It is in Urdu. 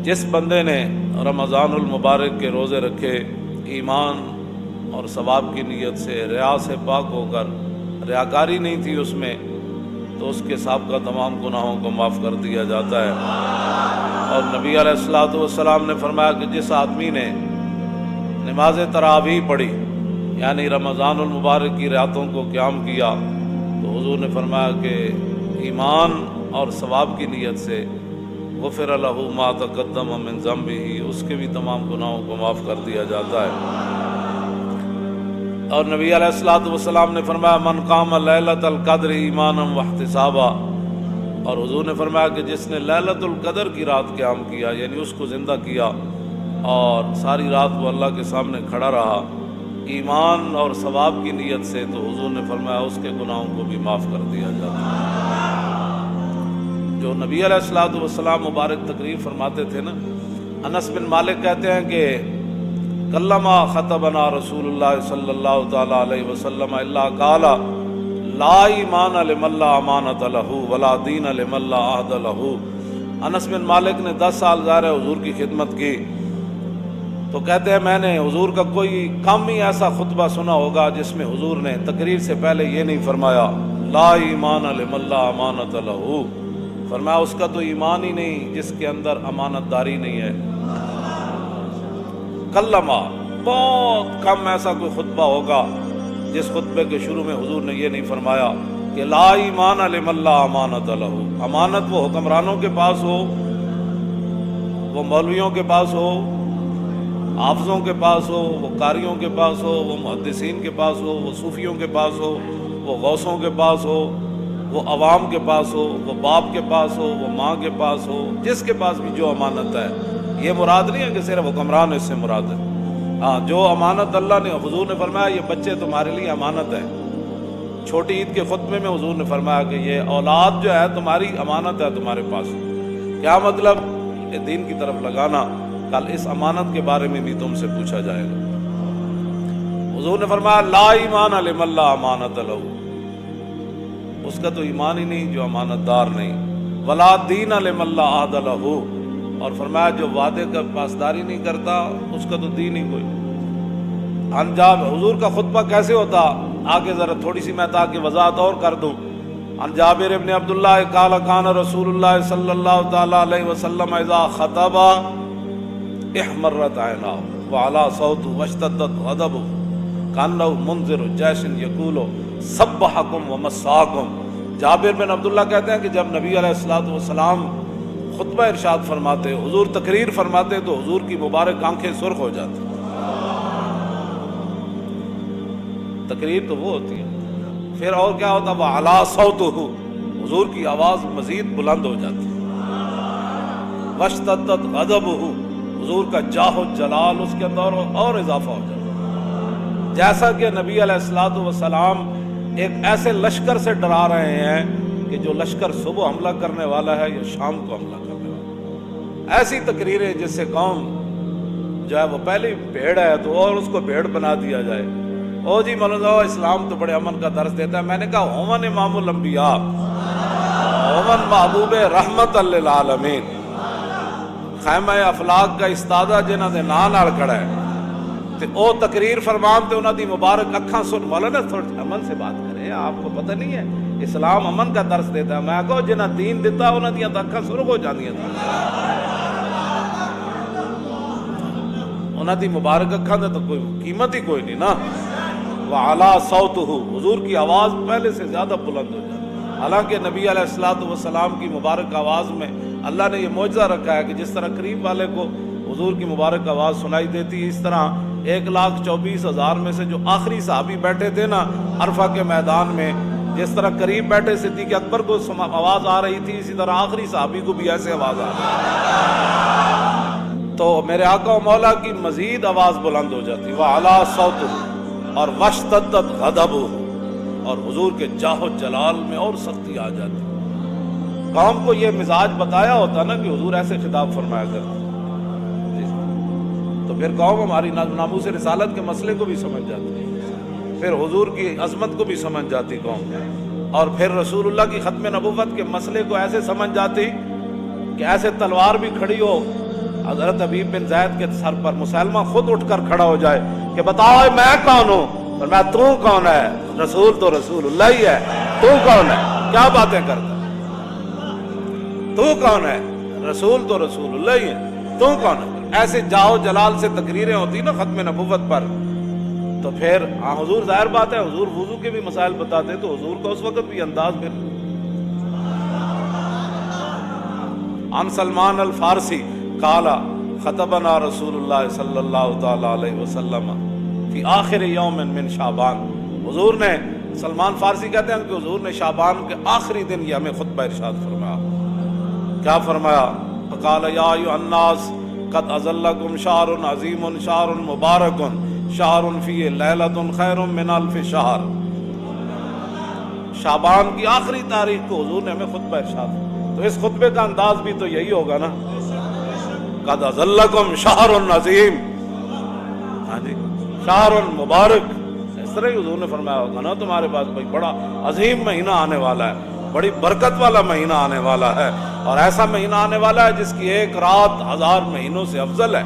جس بندے نے رمضان المبارک کے روزے رکھے ایمان اور ثواب کی نیت سے، ریا سے پاک ہو کر، ریاکاری نہیں تھی اس میں، تو اس کے سابقہ تمام گناہوں کو معاف کر دیا جاتا ہے۔ اور نبی علیہ الصلوۃ والسلام نے فرمایا کہ جس آدمی نے نماز تراویح پڑھی، یعنی رمضان المبارک کی راتوں کو قیام کیا، تو حضور نے فرمایا کہ ایمان اور ثواب کی نیت سے غفر لہ ما تقدم من ذنبہ، اس کے بھی تمام گناہوں کو معاف کر دیا جاتا ہے۔ اور نبی علیہ الصلوۃ والسلام نے فرمایا من قام لیلۃ القدر ایمانا واحتسابا، اور حضور نے فرمایا کہ جس نے لیلۃ القدر کی رات قیام کیا، یعنی اس کو زندہ کیا اور ساری رات وہ اللہ کے سامنے کھڑا رہا ایمان اور ثواب کی نیت سے، تو حضور نے فرمایا اس کے گناہوں کو بھی معاف کر دیا جاتا ہے۔ جو نبی علیہ الصلوۃ والسلام مبارک تقریر فرماتے تھے نا، انس بن مالک کہتے ہیں کہ کلما خطبنا رسول اللہ صلی اللہ تعالی علیہ وسلم الا قال لا ایمان لمن لا امانۃ لہ ولا دین لمن لا عہد لہ۔ انس بن مالک نے 10 سال ظاہر ہے حضور کی خدمت کی، تو کہتے ہیں میں نے حضور کا کوئی کم ہی ایسا خطبہ سنا ہوگا جس میں حضور نے تقریر سے پہلے یہ نہیں فرمایا لا ایمان لمن لا امانۃ لہ، فرمایا اس کا تو ایمان ہی نہیں جس کے اندر امانت داری نہیں ہے۔ کلمہ، بہت کم ایسا کوئی خطبہ ہوگا جس خطبے کے شروع میں حضور نے یہ نہیں فرمایا کہ لا ایمان لمن لا امانۃ لہ۔ امانت وہ حکمرانوں کے پاس ہو، وہ مولویوں کے پاس ہو، حافظوں کے پاس ہو، وہ قاریوں کے پاس ہو، وہ محدثین کے پاس ہو، وہ صوفیوں کے پاس ہو، وہ غوثوں کے پاس ہو، وہ عوام کے پاس ہو، وہ باپ کے پاس ہو، وہ ماں کے پاس ہو، جس کے پاس بھی جو امانت ہے، یہ مراد نہیں ہے کہ صرف حکمران اس سے مراد ہے۔ ہاں، جو امانت اللہ نے، حضور نے فرمایا یہ بچے تمہارے لیے امانت ہے۔ چھوٹی عید کے خطبے میں حضور نے فرمایا کہ یہ اولاد جو ہے تمہاری امانت ہے تمہارے پاس۔ کیا مطلب؟ یہ دین کی طرف لگانا، کل اس امانت کے بارے میں بھی تم سے پوچھا جائے گا۔ حضور نے فرمایا لا ایمان لمن لا امانۃ لہ، اس کا تو ایمان ہی نہیں جو امانت دار نہیں، ولا دین لمن لا عہد لہ، اور فرمایا جو وعدے کا پاسداری نہیں کرتا اس کا تو دین ہی کوئی۔ انجاب حضور کا خطبہ کیسے ہوتا، آگے ذرا تھوڑی سی میں تاکہ وضاحت اور کر دوں۔ عن جابر ابن عبداللہ قال کان رسول اللہ صلی اللہ تعالی علیہ وسلم اذا خطب احمرت عیناہ وعلی صوتہ واشتدت غضبہ کانہ منذر جیش یقول سبحکم ومساکم۔ جابر بن عبداللہ کہتے ہیں کہ جب نبی علیہ الصلوۃ والسلام خطبہ ارشاد فرماتے، حضور تقریر فرماتے، تو حضور کی مبارک آنکھیں سرخ ہو جاتی۔ تقریر تو وہ ہوتی ہے، پھر اور کیا ہوتا، وعلی صوتہ، حضور کی آواز مزید بلند ہو جاتی، واشتدت غضبہ، حضور کا جاہ و جلال اس کے اندر اور اضافہ ہو جاتا، جیسا کہ نبی علیہ الصلوۃ والسلام ایک ایسے لشکر سے ڈرا رہے ہیں کہ جو لشکر صبح حملہ کرنے والا ہے یا شام کو حملہ کرنے والا ہے۔ ایسی تقریریں جس سے قوم جو ہے وہ پہلی بھیڑ ہے تو اور اس کو بھیڑ بنا دیا جائے۔ او جی مولانا اسلام تو بڑے امن کا درس دیتا ہے۔ میں نے کہا ہومن امام الانبیاء، ہومن محبوب رحمت للعالمین، خیمہ افلاق کا استادہ جنہاں دے نام نال کھڑا ہے تے او تقریر فرمان تے انہاں دی مبارک اکھاں سن، مولانا تھوڑا امن سے بات کریں، آپ کو پتہ نہیں ہے اسلام امن کا درس دیتا ہے۔ میں کہو جنہاں دین دیتا انہاں دیاں اکھاں سرخ ہو جاندیاں، انہاں دی مبارک اکھاں تے تو کوئی قیمت ہی کوئی نہیں نا۔ وعلی صوتہ، حضور کی آواز پہلے سے زیادہ بلند ہو جاتی۔ حالانکہ نبی علیہ الصلوۃ والسلام کی مبارک آواز میں اللہ نے یہ معجزہ رکھا ہے کہ جس طرح قریب والے کو حضور کی مبارک آواز سنائی دیتی، اس طرح 1,24,000 میں سے جو آخری صحابی بیٹھے تھے نا عرفہ کے میدان میں، جس طرح قریب بیٹھے صدیق اکبر کو آواز آ رہی تھی، اسی طرح آخری صحابی کو بھی ایسے آواز آ رہی، تو میرے آقا و مولا کی مزید آواز بلند ہو جاتی۔ وعلی صوتہ، اور واشتدت غضبہ، اور حضور کے جاہ و جلال میں اور سختی آ جاتی۔ قوم کو یہ مزاج بتایا ہوتا نا کہ حضور ایسے خطاب فرمایا کرتے، تو پھر قوم ہماری ناموس رسالت کے مسئلے کو بھی سمجھ جاتی، پھر حضور کی عظمت کو بھی سمجھ جاتی قوم، اور پھر رسول اللہ کی ختم نبوت کے مسئلے کو ایسے سمجھ جاتی کہ ایسے تلوار بھی کھڑی ہو، حضرت حبیب بن زید کے سر پر مسلمہ خود اٹھ کر کھڑا ہو جائے کہ بتاؤ میں کون ہوں، فرمایا تو کون ہے؟ رسول تو رسول اللہ ہی ہے، تو کون ہے؟ کیا باتیں کرتا تو کون ہے؟ رسول تو رسول اللہ ہی ہے، تو کون ہے؟ ایسے جاؤ جلال سے تقریریں ہوتی نا ختم نبوت پر، تو پھر حضور ظاہر بات ہے حضور وضو کے بھی مسائل بتاتے، تو حضور کا اس وقت بھی انداز پھر عن سلمان الفارسی قال خطبنا رسول اللہ صلی اللہ تعالی علیہ وسلم فی آخر یوم من شعبان، حضور نے، سلمان فارسی کہتے ہیں کہ حضور نے شعبان کے آخری دن یہ ہمیں خطبہ ارشاد فرمایا، کیا فرمایا؟ فقال یا ایھا الناس قد اظلکم شہر عظیم شہر مبارک شہر فیہ لیلۃ خیر من الف شہر۔ شعبان کی آخری تاریخ کو حضور نے ہمیں خطبہ ارشاد، تو اس خطبے کا انداز بھی تو یہی ہوگا نا، قد اظلکم شہر عظیم، ہاں جی شہر مبارک، اس طرح ہی حضور نے فرمایا ہوگا نا تمہارے پاس کوئی بڑا عظیم مہینہ آنے والا ہے، بڑی برکت والا مہینہ آنے والا ہے، اور ایسا مہینہ آنے والا ہے جس کی ایک رات 1000 مہینوں سے افضل ہے۔